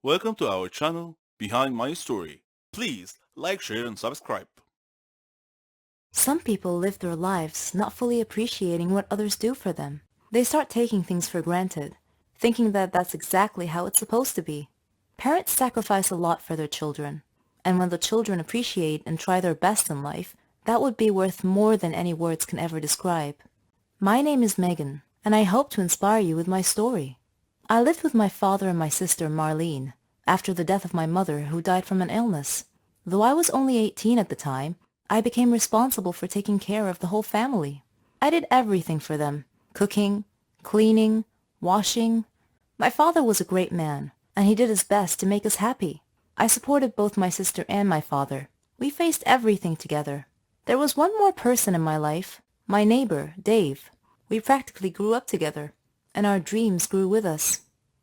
Welcome to our channel, Behind My Story. Please like, share and subscribe. Some people live their lives not fully appreciating what others do for them. They start taking things for granted, thinking that that's exactly how it's supposed to be. Parents sacrifice a lot for their children, and when the children appreciate and try their best in life, that would be worth more than any words can ever describe. My name is Megan, and I hope to inspire you with my story. I lived with my father and my sister Marlene after the death of my mother, who died from an illness. Though I was only 18 at the time, I became responsible for taking care of the whole family. I did everything for them: cooking, cleaning, washing. My father was a great man, and he did his best to make us happy. I supported both my sister and my father. We faced everything together. There was one more person in my life, my neighbor, Dave. We practically grew up together, and our dreams grew with us.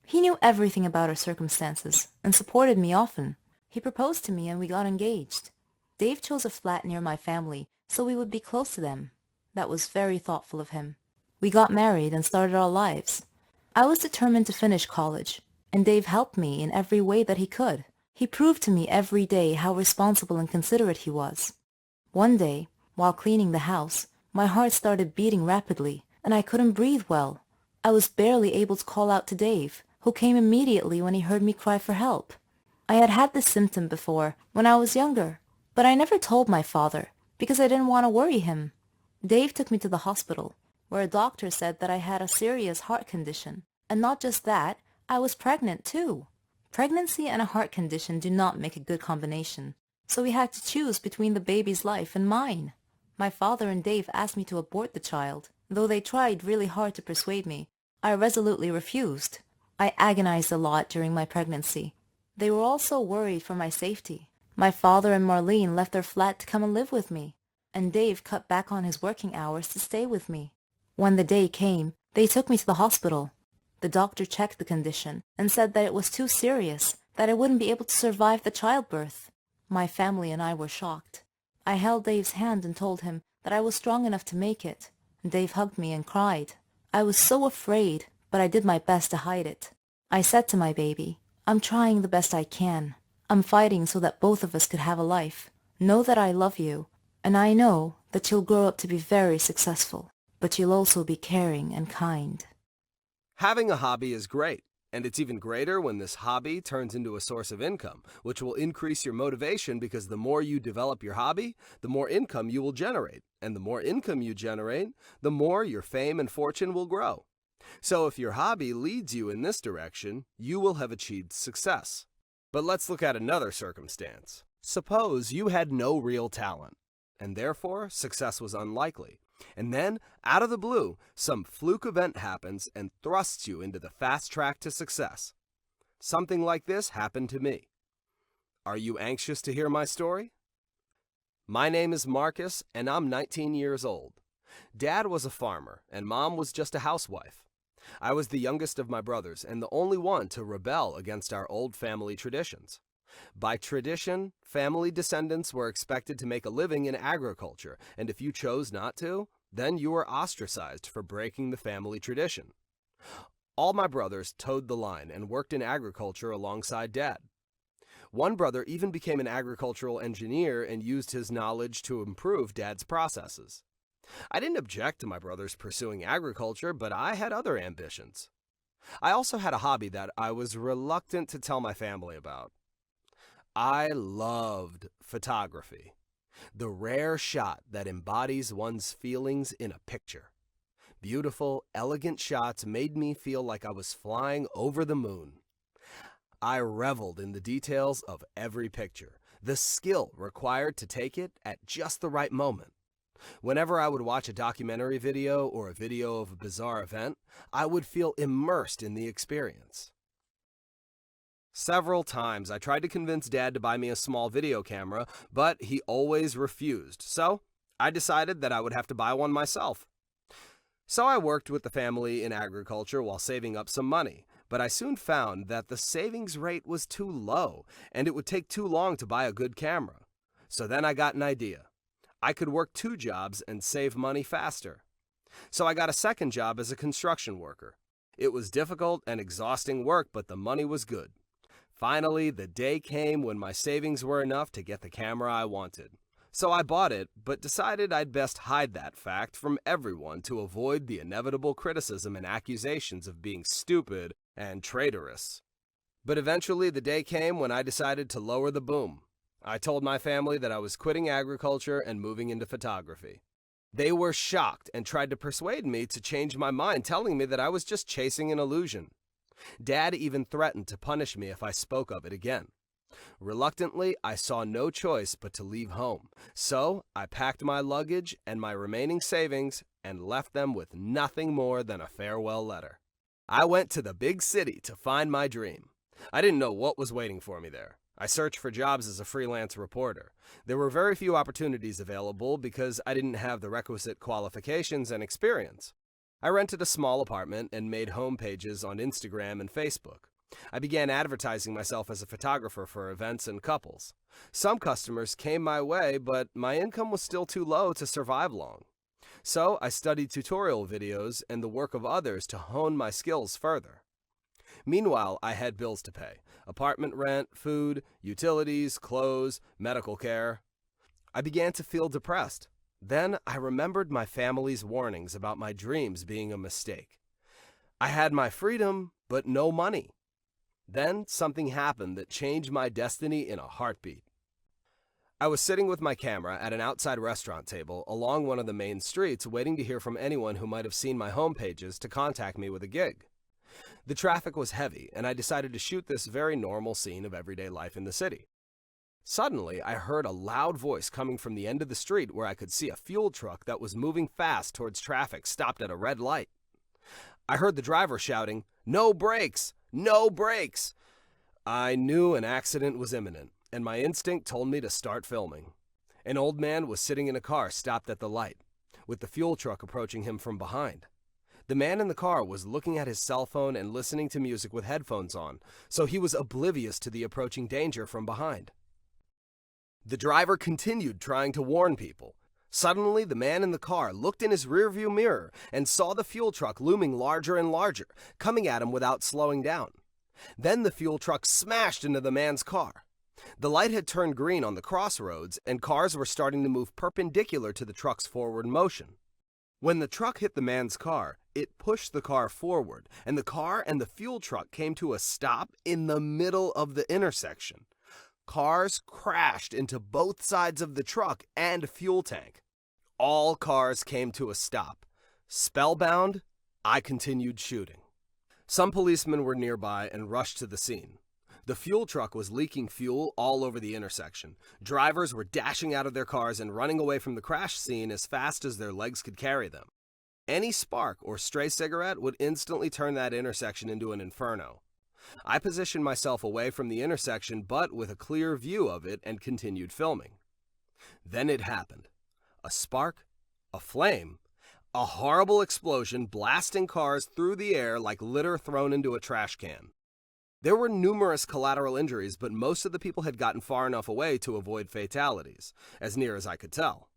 He knew everything about our circumstances and supported me often. He proposed to me and we got engaged. Dave chose a flat near my family so we would be close to them. That was very thoughtful of him. We got married and started our lives. I was determined to finish college, and Dave helped me in every way that he could. He proved to me every day how responsible and considerate he was. One day, while cleaning the house, my heart started beating rapidly, and I couldn't breathe well. I was barely able to call out to Dave, who came immediately when he heard me cry for help. I had had this symptom before, when I was younger, but I never told my father, because I didn't want to worry him. Dave took me to the hospital, where a doctor said that I had a serious heart condition, and not just that, I was pregnant too. Pregnancy and a heart condition do not make a good combination, so we had to choose between the baby's life and mine. My father and Dave asked me to abort the child. Though they tried really hard to persuade me, I resolutely refused. I agonized a lot during my pregnancy. They were all so worried for my safety. My father and Marlene left their flat to come and live with me, and Dave cut back on his working hours to stay with me. When the day came, they took me to the hospital. The doctor checked the condition and said that it was too serious, that I wouldn't be able to survive the childbirth. My family and I were shocked. I held Dave's hand and told him that I was strong enough to make it. Dave hugged me and cried. I was so afraid, but I did my best to hide it. I said to my baby, "I'm trying the best I can. I'm fighting so that both of us could have a life. Know that I love you, and I know that you'll grow up to be very successful, but you'll also be caring and kind." Having a hobby is great, and it's even greater when this hobby turns into a source of income, which will increase your motivation because the more you develop your hobby, the more income you will generate. And the more income you generate, the more your fame and fortune will grow. So if your hobby leads you in this direction, you will have achieved success. But let's look at another circumstance. Suppose you had no real talent, and therefore success was unlikely. And then, out of the blue, some fluke event happens and thrusts you into the fast track to success. Something like this happened to me. Are you anxious to hear my story? My name is Marcus, and I'm 19 years old. Dad was a farmer, and Mom was just a housewife. I was the youngest of my brothers and the only one to rebel against our old family traditions. By tradition, family descendants were expected to make a living in agriculture, and if you chose not to, then you were ostracized for breaking the family tradition. All my brothers towed the line and worked in agriculture alongside Dad. One brother even became an agricultural engineer and used his knowledge to improve Dad's processes. I didn't object to my brothers pursuing agriculture, but I had other ambitions. I also had a hobby that I was reluctant to tell my family about. I loved photography, the rare shot that embodies one's feelings in a picture. Beautiful, elegant shots made me feel like I was flying over the moon. I reveled in the details of every picture, the skill required to take it at just the right moment. Whenever I would watch a documentary video or a video of a bizarre event, I would feel immersed in the experience. Several times I tried to convince Dad to buy me a small video camera, but he always refused, so I decided that I would have to buy one myself. So I worked with the family in agriculture while saving up some money, but I soon found that the savings rate was too low, and it would take too long to buy a good camera. So then I got an idea. I could work 2 jobs and save money faster. So I got a second job as a construction worker. It was difficult and exhausting work, but the money was good. Finally, the day came when my savings were enough to get the camera I wanted. So I bought it, but decided I'd best hide that fact from everyone to avoid the inevitable criticism and accusations of being stupid and traitorous. But eventually the day came when I decided to lower the boom. I told my family that I was quitting agriculture and moving into photography. They were shocked and tried to persuade me to change my mind, telling me that I was just chasing an illusion. Dad even threatened to punish me if I spoke of it again. Reluctantly, I saw no choice but to leave home, so I packed my luggage and my remaining savings and left them with nothing more than a farewell letter. I went to the big city to find my dream. I didn't know what was waiting for me there. I searched for jobs as a freelance reporter. There were very few opportunities available because I didn't have the requisite qualifications and experience. I rented a small apartment and made home pages on Instagram and Facebook. I began advertising myself as a photographer for events and couples. Some customers came my way, but my income was still too low to survive long. So I studied tutorial videos and the work of others to hone my skills further. Meanwhile, I had bills to pay: apartment rent, food, utilities, clothes, medical care. I began to feel depressed. Then I remembered my family's warnings about my dreams being a mistake. I had my freedom, but no money. Then something happened that changed my destiny in a heartbeat. I was sitting with my camera at an outside restaurant table along one of the main streets, waiting to hear from anyone who might have seen my home pages to contact me with a gig. The traffic was heavy, and I decided to shoot this very normal scene of everyday life in the city. Suddenly, I heard a loud voice coming from the end of the street where I could see a fuel truck that was moving fast towards traffic stopped at a red light. I heard the driver shouting, "No brakes! No brakes!" I knew an accident was imminent, and my instinct told me to start filming. An old man was sitting in a car stopped at the light, with the fuel truck approaching him from behind. The man in the car was looking at his cell phone and listening to music with headphones on, so he was oblivious to the approaching danger from behind. The driver continued trying to warn people. Suddenly, the man in the car looked in his rearview mirror and saw the fuel truck looming larger and larger, coming at him without slowing down. Then the fuel truck smashed into the man's car. The light had turned green on the crossroads, and cars were starting to move perpendicular to the truck's forward motion. When the truck hit the man's car, it pushed the car forward, and the car and the fuel truck came to a stop in the middle of the intersection. Cars crashed into both sides of the truck and fuel tank. All cars came to a stop. Spellbound, I continued shooting. Some policemen were nearby and rushed to the scene. The fuel truck was leaking fuel all over the intersection. Drivers were dashing out of their cars and running away from the crash scene as fast as their legs could carry them. Any spark or stray cigarette would instantly turn that intersection into an inferno. I positioned myself away from the intersection, but with a clear view of it, and continued filming. Then it happened. A spark, a flame, a horrible explosion blasting cars through the air like litter thrown into a trash can. There were numerous collateral injuries, but most of the people had gotten far enough away to avoid fatalities, as near as I could tell.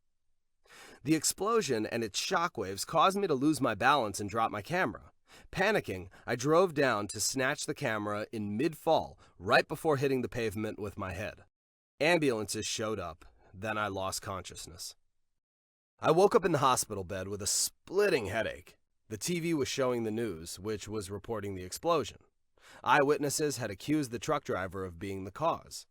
The explosion and its shockwaves caused me to lose my balance and drop my camera. Panicking, I drove down to snatch the camera in mid-fall, right before hitting the pavement with my head. Ambulances showed up, then I lost consciousness. I woke up in the hospital bed with a splitting headache. The TV was showing the news, which was reporting the explosion. Eyewitnesses had accused the truck driver of being the cause.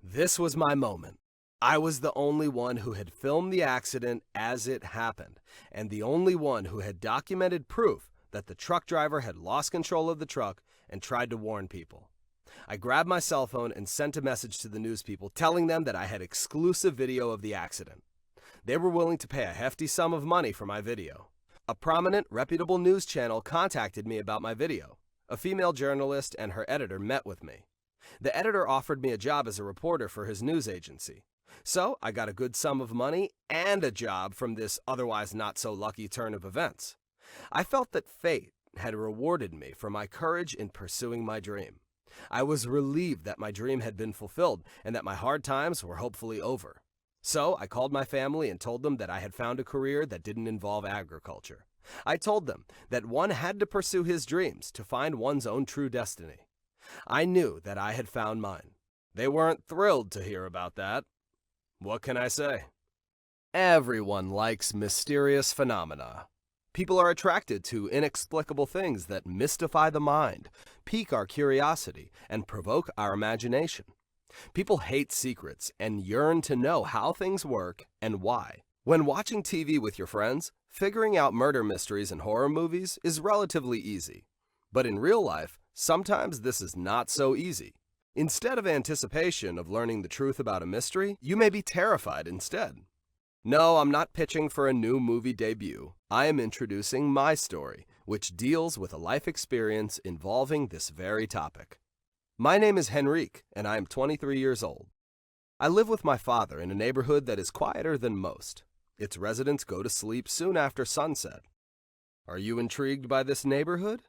This was my moment. I was the only one who had filmed the accident as it happened, and the only one who had documented proof that the truck driver had lost control of the truck and tried to warn people. I grabbed my cell phone and sent a message to the news people telling them that I had exclusive video of the accident. They were willing to pay a hefty sum of money for my video. A prominent, reputable news channel contacted me about my video. A female journalist and her editor met with me. The editor offered me a job as a reporter for his news agency. So I got a good sum of money and a job from this otherwise not so lucky turn of events. I felt that fate had rewarded me for my courage in pursuing my dream. I was relieved that my dream had been fulfilled and that my hard times were hopefully over. So I called my family and told them that I had found a career that didn't involve agriculture. I told them that one had to pursue his dreams to find one's own true destiny. I knew that I had found mine. They weren't thrilled to hear about that. What can I say? Everyone likes mysterious phenomena. People are attracted to inexplicable things that mystify the mind, pique our curiosity, and provoke our imagination. People hate secrets and yearn to know how things work and why. When watching TV with your friends, figuring out murder mysteries and horror movies is relatively easy. But in real life, sometimes this is not so easy. Instead of anticipation of learning the truth about a mystery, you may be terrified instead. No, I'm not pitching for a new movie debut. I am introducing my story, which deals with a life experience involving this very topic. My name is Henrique, and I am 23 years old. I live with my father in a neighborhood that is quieter than most. Its residents go to sleep soon after sunset. Are you intrigued by this neighborhood?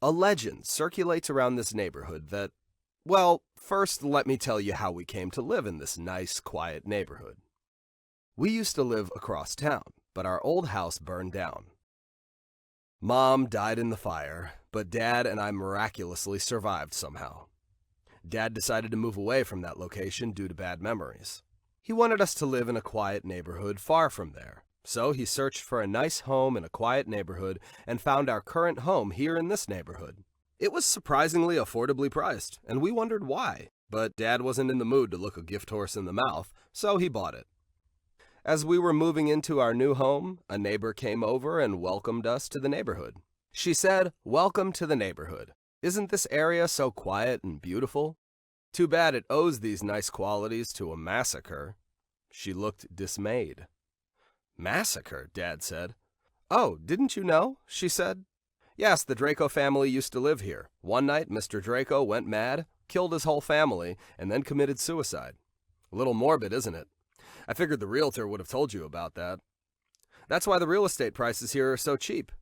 A legend circulates around this neighborhood that, well, first let me tell you how we came to live in this nice, quiet neighborhood. We used to live across town, but our old house burned down. Mom died in the fire, but Dad and I miraculously survived somehow. Dad decided to move away from that location due to bad memories. He wanted us to live in a quiet neighborhood far from there, so he searched for a nice home in a quiet neighborhood and found our current home here in this neighborhood. It was surprisingly affordably priced, and we wondered why, but Dad wasn't in the mood to look a gift horse in the mouth, so he bought it. As we were moving into our new home, a neighbor came over and welcomed us to the neighborhood. She said, "Welcome to the neighborhood. Isn't this area so quiet and beautiful? Too bad it owes these nice qualities to a massacre." She looked dismayed. "Massacre?" Dad said. "Oh, didn't you know?" she said. "Yes, the Draco family used to live here. One night, Mr. Draco went mad, killed his whole family, and then committed suicide. A little morbid, isn't it? I figured the realtor would have told you about that. That's why the real estate prices here are so cheap.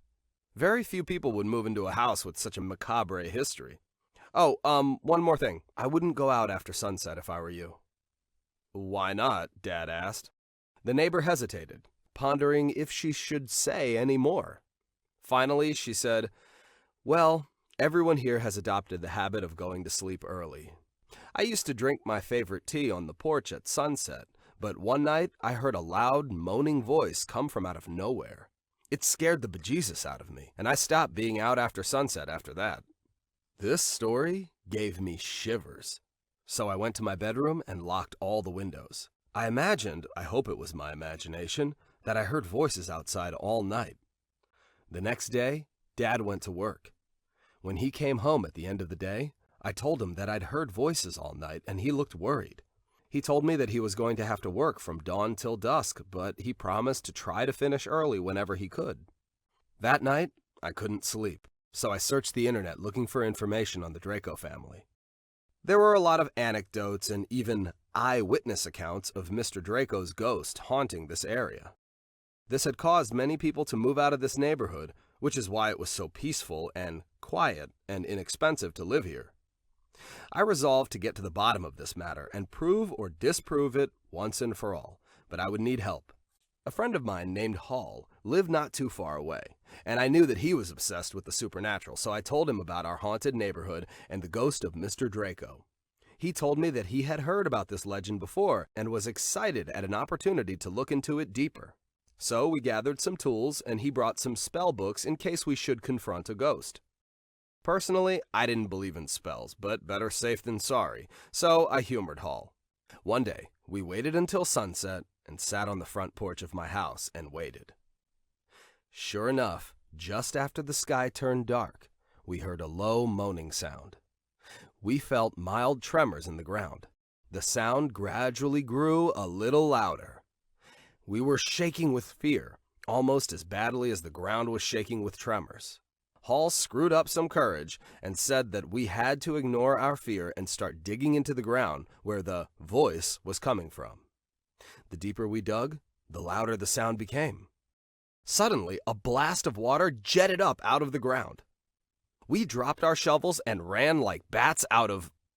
Very few people would move into a house with such a macabre history. Oh, one more thing. I wouldn't go out after sunset if I were you." "Why not?" Dad asked. The neighbor hesitated, pondering if she should say any more. Finally, she said, "Well, everyone here has adopted the habit of going to sleep early. I used to drink my favorite tea on the porch at sunset, but one night I heard a loud, moaning voice come from out of nowhere. It scared the bejesus out of me, and I stopped being out after sunset after that." This story gave me shivers. So I went to my bedroom and locked all the windows. I imagined, I hope it was my imagination, that I heard voices outside all night. The next day, Dad went to work. When he came home at the end of the day, I told him that I'd heard voices all night, and he looked worried. He told me that he was going to have to work from dawn till dusk, but he promised to try to finish early whenever he could. That night, I couldn't sleep, so I searched the internet looking for information on the Draco family. There were a lot of anecdotes and even eyewitness accounts of Mr. Draco's ghost haunting this area. This had caused many people to move out of this neighborhood, which is why it was so peaceful and quiet and inexpensive to live here. I resolved to get to the bottom of this matter and prove or disprove it once and for all, but I would need help. A friend of mine named Hall lived not too far away, and I knew that he was obsessed with the supernatural, so I told him about our haunted neighborhood and the ghost of Mr. Draco. He told me that he had heard about this legend before and was excited at an opportunity to look into it deeper. So we gathered some tools, and he brought some spell books in case we should confront a ghost. Personally, I didn't believe in spells, but better safe than sorry, so I humored Hall. One day, we waited until sunset and sat on the front porch of my house and waited. Sure enough, just after the sky turned dark, we heard a low moaning sound. We felt mild tremors in the ground. The sound gradually grew a little louder. We were shaking with fear, almost as badly as the ground was shaking with tremors. Hall screwed up some courage and said that we had to ignore our fear and start digging into the ground where the voice was coming from. The deeper we dug, the louder the sound became. Suddenly, a blast of water jetted up out of the ground. We dropped our shovels and ran like bats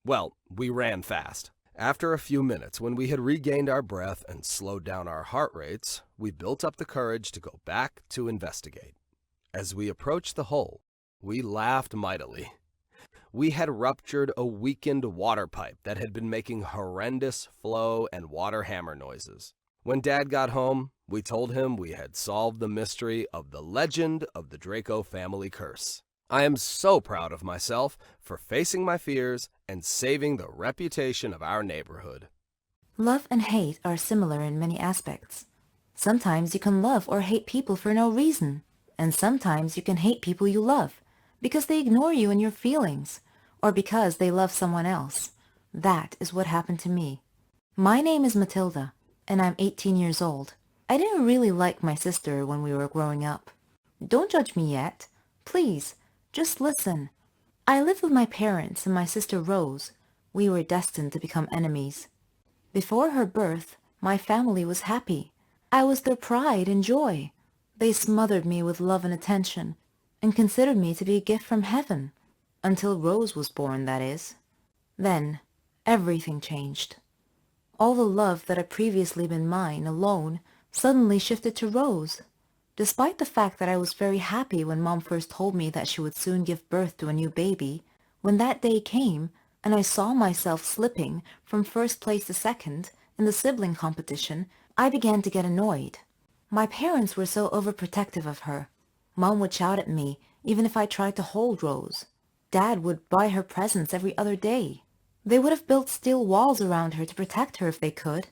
we ran fast. After a few minutes, when we had regained our breath and slowed down our heart rates, we built up the courage to go back to investigate. As we approached the hole, we laughed mightily. We had ruptured a weakened water pipe that had been making horrendous flow and water hammer noises. When Dad got home, we told him we had solved the mystery of the legend of the Draco family curse. I am so proud of myself for facing my fears and saving the reputation of our neighborhood. Love and hate are similar in many aspects. Sometimes you can love or hate people for no reason, and sometimes you can hate people you love because they ignore you and your feelings, or because they love someone else. That is what happened to me. My name is Matilda, and I'm 18 years old. I didn't really like my sister when we were growing up. Don't judge me yet. Please, just listen. I lived with my parents and my sister Rose. We were destined to become enemies. Before her birth, my family was happy. I was their pride and joy. They smothered me with love and attention, and considered me to be a gift from heaven. Until Rose was born, that is. Then, everything changed. All the love that had previously been mine alone suddenly shifted to Rose. Despite the fact that I was very happy when Mom first told me that she would soon give birth to a new baby, when that day came and I saw myself slipping from first place to second in the sibling competition, I began to get annoyed. My parents were so overprotective of her. Mom would shout at me even if I tried to hold Rose. Dad would buy her presents every other day. They would have built steel walls around her to protect her if they could.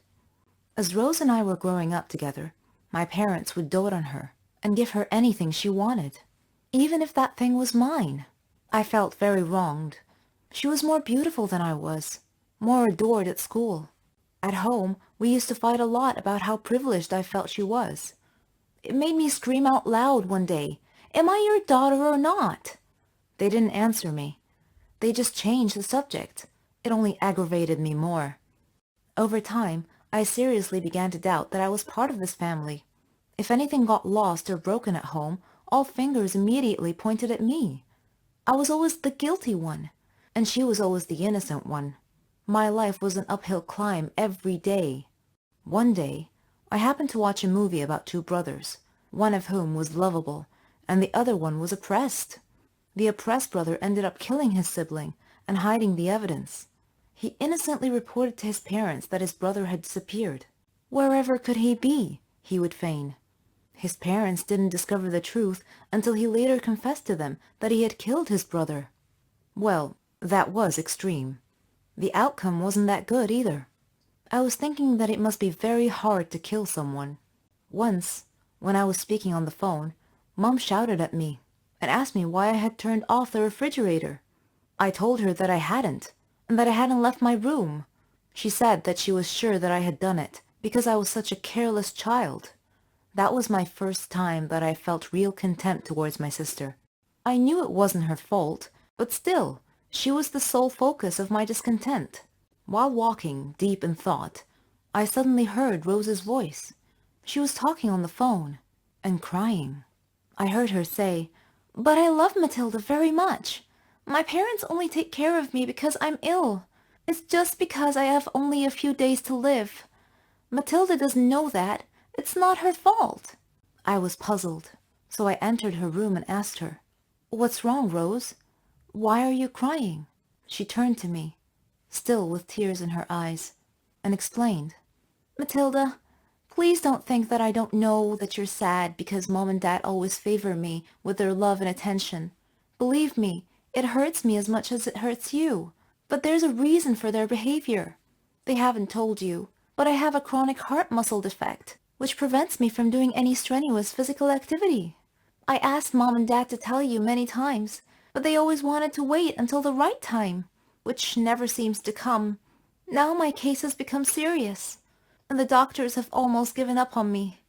As Rose and I were growing up together, my parents would dote on her and give her anything she wanted, even if that thing was mine. I felt very wronged. She was more beautiful than I was, more adored at school. At home, we used to fight a lot about how privileged I felt she was. It made me scream out loud one day, "Am I your daughter or not?" They didn't answer me. They just changed the subject. It only aggravated me more. Over time, I seriously began to doubt that I was part of this family. If anything got lost or broken at home, all fingers immediately pointed at me. I was always the guilty one, and she was always the innocent one. My life was an uphill climb every day. One day, I happened to watch a movie about two brothers, one of whom was lovable, and the other one was oppressed. The oppressed brother ended up killing his sibling and hiding the evidence. He innocently reported to his parents that his brother had disappeared. Wherever could he be? He would feign. His parents didn't discover the truth until he later confessed to them that he had killed his brother. Well, that was extreme. The outcome wasn't that good either. I was thinking that it must be very hard to kill someone. Once, when I was speaking on the phone, Mom shouted at me and asked me why I had turned off the refrigerator. I told her that I hadn't, and that I hadn't left my room. She said that she was sure that I had done it because I was such a careless child. That was my first time that I felt real contempt towards my sister. I knew it wasn't her fault, but still, she was the sole focus of my discontent. While walking, deep in thought, I suddenly heard Rose's voice. She was talking on the phone and crying. I heard her say, "But I love Matilda very much. My parents only take care of me because I'm ill. It's just because I have only a few days to live. Matilda doesn't know that. It's not her fault." I was puzzled, so I entered her room and asked her, "What's wrong, Rose? Why are you crying?" She turned to me, still with tears in her eyes, and explained, "Matilda, please don't think that I don't know that you're sad because Mom and Dad always favor me with their love and attention. Believe me, it hurts me as much as it hurts you. But there's a reason for their behavior. They haven't told you, but I have a chronic heart muscle defect, which prevents me from doing any strenuous physical activity. I asked Mom and Dad to tell you many times, but they always wanted to wait until the right time, which never seems to come. Now my case has become serious, and the doctors have almost given up on me."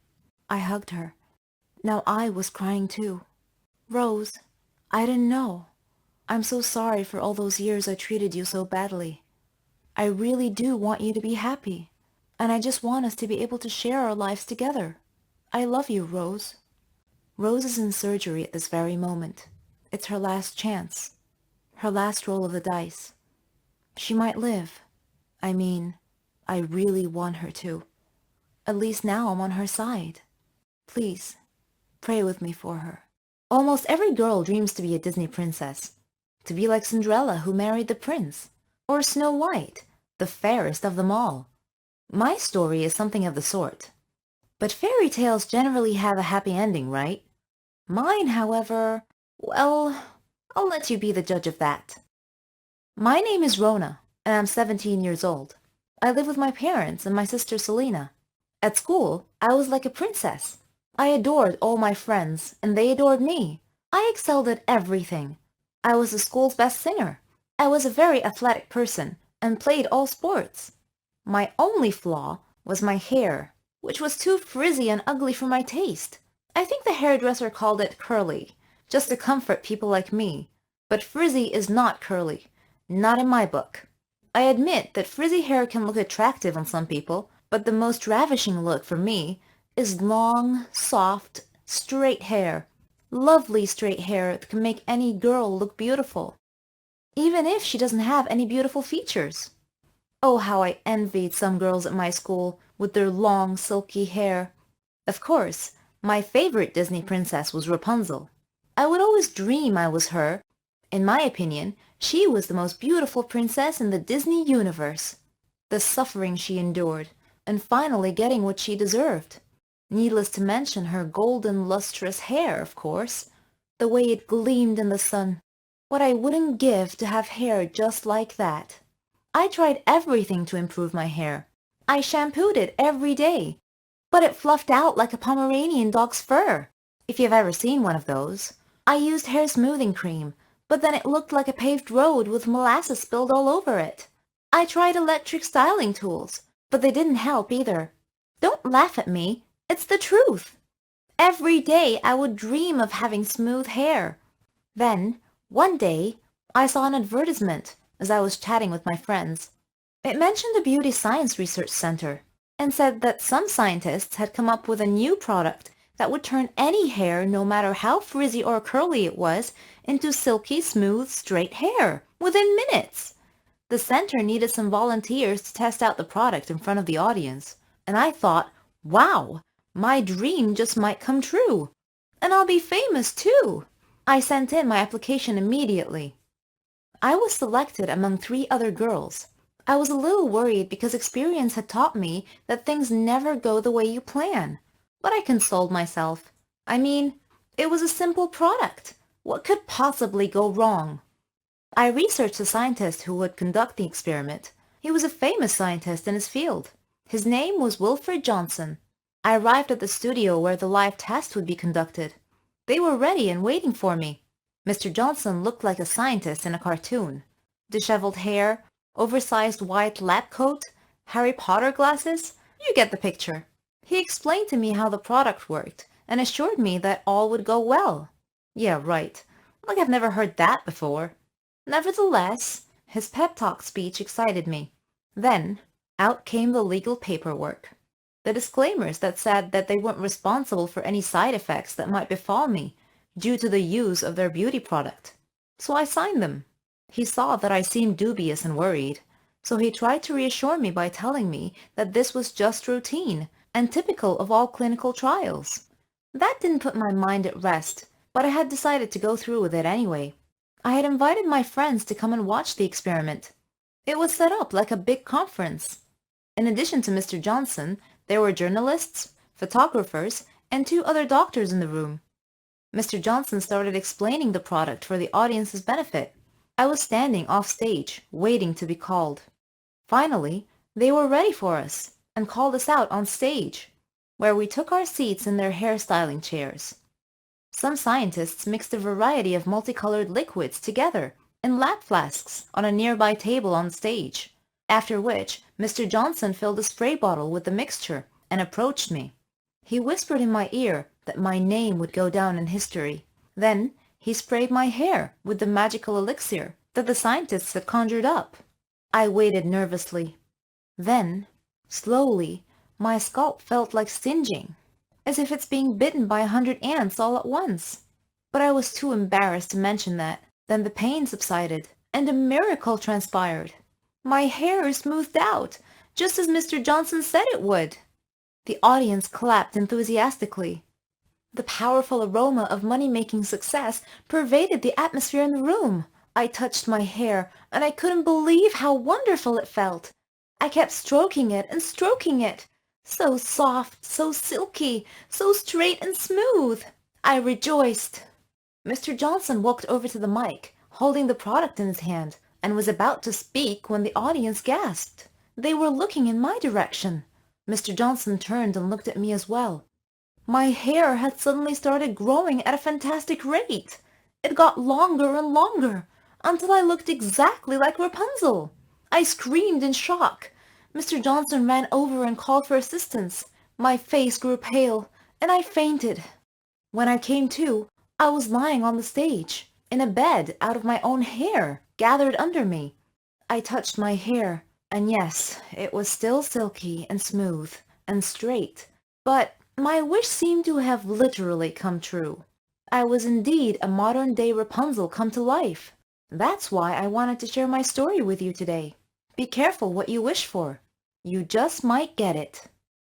I hugged her. Now I was crying too. "Rose, I didn't know. I'm so sorry for all those years I treated you so badly. I really do want you to be happy, and I just want us to be able to share our lives together. I love you, Rose." Rose is in surgery at this very moment. It's her last chance, her last roll of the dice. She might live. I mean, I really want her to. At least now I'm on her side. Please, pray with me for her. Almost every girl dreams to be a Disney princess. to be like Cinderella who married the prince, or Snow White, the fairest of them all. My story is something of the sort. But fairy tales generally have a happy ending, right? Mine, however, well, I'll let you be the judge of that. My name is Rona, and I'm 17 years old. I live with my parents and my sister Selena. At school, I was like a princess. I adored all my friends, and they adored me. I excelled at everything. I was the school's best singer. I was a very athletic person and played all sports. My only flaw was my hair, which was too frizzy and ugly for my taste. I think the hairdresser called it curly, just to comfort people like me. But frizzy is not curly, not in my book. I admit that frizzy hair can look attractive on some people, but the most ravishing look for me is long, soft, straight hair. Lovely straight hair that can make any girl look beautiful, even if she doesn't have any beautiful features. Oh, how I envied some girls at my school with their long, silky hair. Of course, my favorite Disney princess was Rapunzel. I would always dream I was her. In my opinion, she was the most beautiful princess in the Disney universe. The suffering she endured, and finally getting what she deserved. Needless to mention her golden, lustrous hair, of course. The way it gleamed in the sun. What I wouldn't give to have hair just like that. I tried everything to improve my hair. I shampooed it every day, but it fluffed out like a Pomeranian dog's fur, if you've ever seen one of those. I used hair smoothing cream, but then it looked like a paved road with molasses spilled all over it. I tried electric styling tools, but they didn't help either. Don't laugh at me, it's the truth. Every day I would dream of having smooth hair. Then, one day, I saw an advertisement as I was chatting with my friends. It mentioned a beauty science research center and said that some scientists had come up with a new product that would turn any hair, no matter how frizzy or curly it was, into silky, smooth, straight hair within minutes. The center needed some volunteers to test out the product in front of the audience, and I thought, wow, my dream just might come true. And I'll be famous too. I sent in my application immediately. I was selected among 3 other girls. I was a little worried because experience had taught me that things never go the way you plan. But I consoled myself. I mean, it was a simple product. What could possibly go wrong? I researched the scientist who would conduct the experiment. He was a famous scientist in his field. His name was Wilfred Johnson. I arrived at the studio where the live test would be conducted. They were ready and waiting for me. Mr. Johnson looked like a scientist in a cartoon. Disheveled hair, oversized white lab coat, Harry Potter glasses. You get the picture. He explained to me how the product worked and assured me that all would go well. Yeah, right. Like I've never heard that before. Nevertheless, his pep talk speech excited me. Then, out came the legal paperwork. The disclaimers that said that they weren't responsible for any side effects that might befall me due to the use of their beauty product. So I signed them. He saw that I seemed dubious and worried, so he tried to reassure me by telling me that this was just routine and typical of all clinical trials. That didn't put my mind at rest, but I had decided to go through with it anyway. I had invited my friends to come and watch the experiment. It was set up like a big conference. In addition to Mr. Johnson, there were journalists, photographers, and 2 other doctors in the room. Mr. Johnson started explaining the product for the audience's benefit. I was standing off stage, waiting to be called. Finally, they were ready for us and called us out on stage, where we took our seats in their hairstyling chairs. Some scientists mixed a variety of multicolored liquids together in lap flasks on a nearby table on stage, after which Mr. Johnson filled a spray bottle with the mixture and approached me. He whispered in my ear that my name would go down in history. Then he sprayed my hair with the magical elixir that the scientists had conjured up. I waited nervously. Then, slowly, my scalp felt like stinging, as if it's being bitten by 100 ants all at once. But I was too embarrassed to mention that. Then the pain subsided, and a miracle transpired. My hair smoothed out, just as Mr. Johnson said it would. The audience clapped enthusiastically. The powerful aroma of money-making success pervaded the atmosphere in the room. I touched my hair, and I couldn't believe how wonderful it felt. I kept stroking it and stroking it. So soft, so silky, so straight and smooth. I rejoiced. Mr. Johnson walked over to the mic, holding the product in his hand, and was about to speak when the audience gasped. They were looking in my direction. Mr. Johnson turned and looked at me as well. My hair had suddenly started growing at a fantastic rate. It got longer and longer, until I looked exactly like Rapunzel. I screamed in shock. Mr. Johnson ran over and called for assistance. My face grew pale, and I fainted. When I came to, I was lying on the stage, in a bed out of my own hair, gathered under me. I touched my hair, and yes, it was still silky and smooth and straight, but my wish seemed to have literally come true. I was indeed a modern-day Rapunzel come to life. That's why I wanted to share my story with you today. Be careful what you wish for. You just might get it.